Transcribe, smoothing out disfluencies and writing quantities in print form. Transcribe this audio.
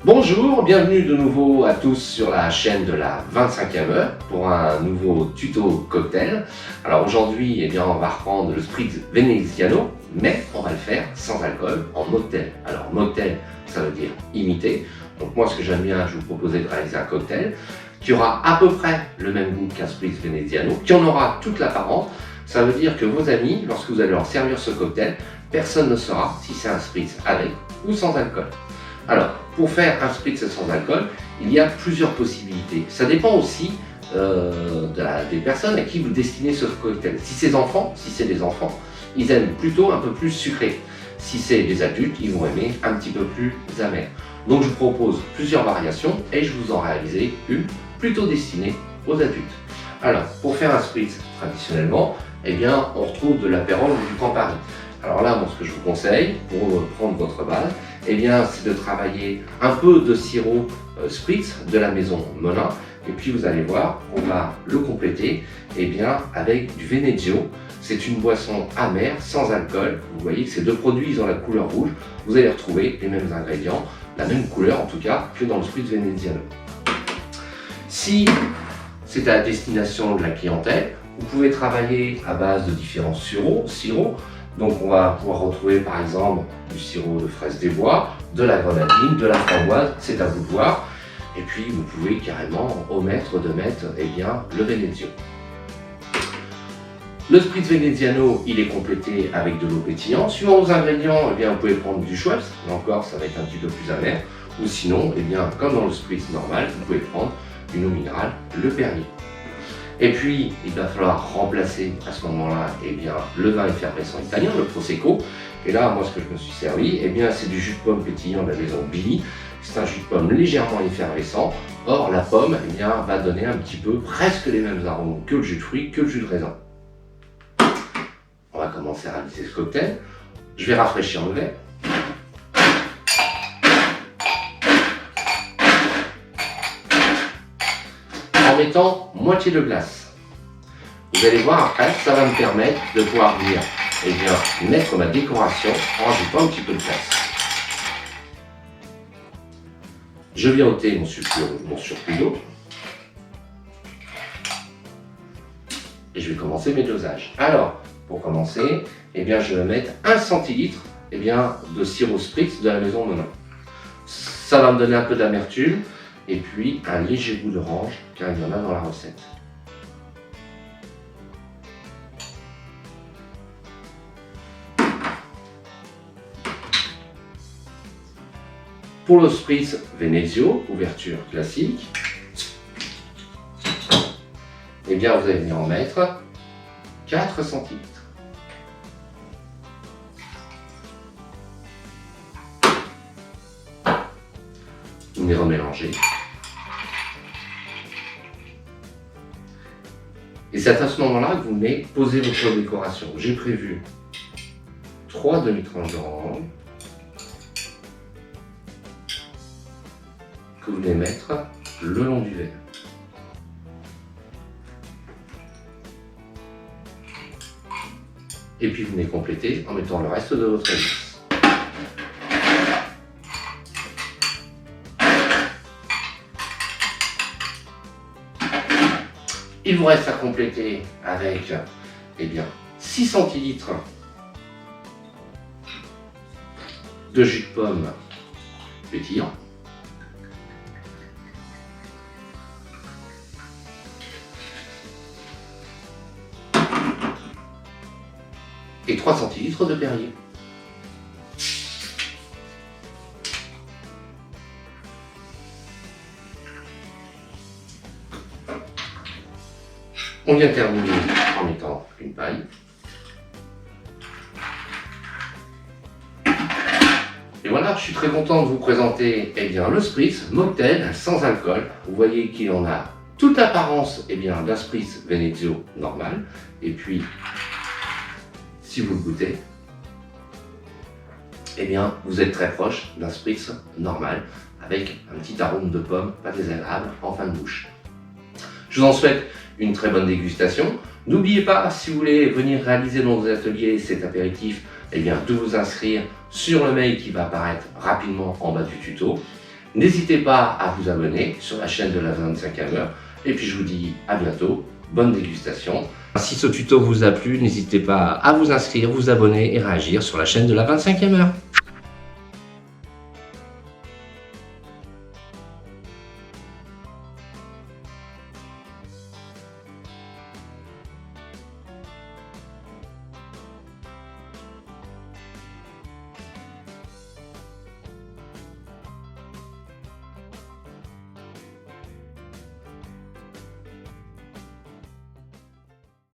Bonjour, bienvenue de nouveau à tous sur la chaîne de la 25e heure pour un nouveau tuto cocktail. Alors aujourd'hui, on va reprendre le Spritz Veneziano, mais on va le faire sans alcool, en mocktail. Alors mocktail, ça veut dire imiter. Donc moi, ce que j'aime bien, je vous proposais de réaliser un cocktail qui aura à peu près le même goût qu'un Spritz Veneziano, qui en aura toute l'apparence. Ça veut dire que vos amis, lorsque vous allez leur servir ce cocktail, personne ne saura si c'est un Spritz avec ou sans alcool. Alors, pour faire un Spritz sans alcool, il y a plusieurs possibilités. Ça dépend aussi des personnes à qui vous destinez ce cocktail. Si c'est des enfants, ils aiment plutôt un peu plus sucré. Si c'est des adultes, ils vont aimer un petit peu plus amer. Donc je vous propose plusieurs variations et je vous en réaliserai une plutôt destinée aux adultes. Alors, pour faire un Spritz traditionnellement, on retrouve de l'apérole ou du Campari. Alors là, ce que je vous conseille pour prendre votre base, c'est de travailler un peu de sirop Spritz de la maison Monin. Et puis vous allez voir, on va le compléter avec du Venezio. C'est une boisson amère, sans alcool. Vous voyez que ces deux produits, ils ont la couleur rouge. Vous allez retrouver les mêmes ingrédients, la même couleur en tout cas que dans le Spritz Veneziano. Si c'est à la destination de la clientèle, vous pouvez travailler à base de différents sirops. Donc on va pouvoir retrouver par exemple du sirop de fraise des bois, de la grenadine, de la framboise, c'est à vous de voir. Et puis vous pouvez carrément omettre de mettre le Venezio. Le Spritz Veneziano, il est complété avec de l'eau pétillante. Suivant vos ingrédients, vous pouvez prendre du Schweppes, là encore ça va être un petit peu plus amer. Ou sinon, comme dans le Spritz normal, vous pouvez prendre une eau minérale, le Perrier. Et puis, il va falloir remplacer à ce moment-là le vin effervescent italien, le Prosecco. Et là, moi, ce que je me suis servi, c'est du jus de pomme pétillant de la maison Billy. C'est un jus de pomme légèrement effervescent. Or, la pomme va donner un petit peu, presque les mêmes arômes que le jus de fruits, que le jus de raisin. On va commencer à réaliser ce cocktail. Je vais rafraîchir le verre. En mettant moitié de glace. Vous allez voir après, ça va me permettre de pouvoir venir mettre ma décoration en rajoutant un petit peu de glace. Je viens ôter mon surplus d'eau. Et je vais commencer mes dosages. Alors, pour commencer, je vais mettre 1 centilitre de sirop Spritz de la maison Monin. Ça va me donner un peu d'amertume. Et puis un léger goût d'orange, car il y en a dans la recette. Pour le Spritz Venezio, ouverture classique, vous allez venir en mettre 4 centilitres. Vous venez remélanger. Et c'est à ce moment-là que vous venez poser votre décoration. J'ai prévu 3 demi-tranches d'orange que vous venez mettre le long du verre. Et puis vous venez compléter en mettant le reste de votre épice. Il vous reste à compléter avec 6 centilitres de jus de pomme pétillant. Et 3 centilitres de Perrier. On vient terminer en mettant une paille. Et voilà, je suis très content de vous présenter le Spritz mocktail sans alcool. Vous voyez qu'il en a toute l'apparence d'un Spritz Venezio normal. Et puis, si vous le goûtez, vous êtes très proche d'un Spritz normal avec un petit arôme de pomme pas désagréable en fin de bouche. Je vous en souhaite une très bonne dégustation. N'oubliez pas, si vous voulez venir réaliser dans vos ateliers cet apéritif, de vous inscrire sur le mail qui va apparaître rapidement en bas du tuto. N'hésitez pas à vous abonner sur la chaîne de la 25e heure. Et puis je vous dis à bientôt, bonne dégustation. Si ce tuto vous a plu, n'hésitez pas à vous inscrire, vous abonner et réagir sur la chaîne de la 25e heure.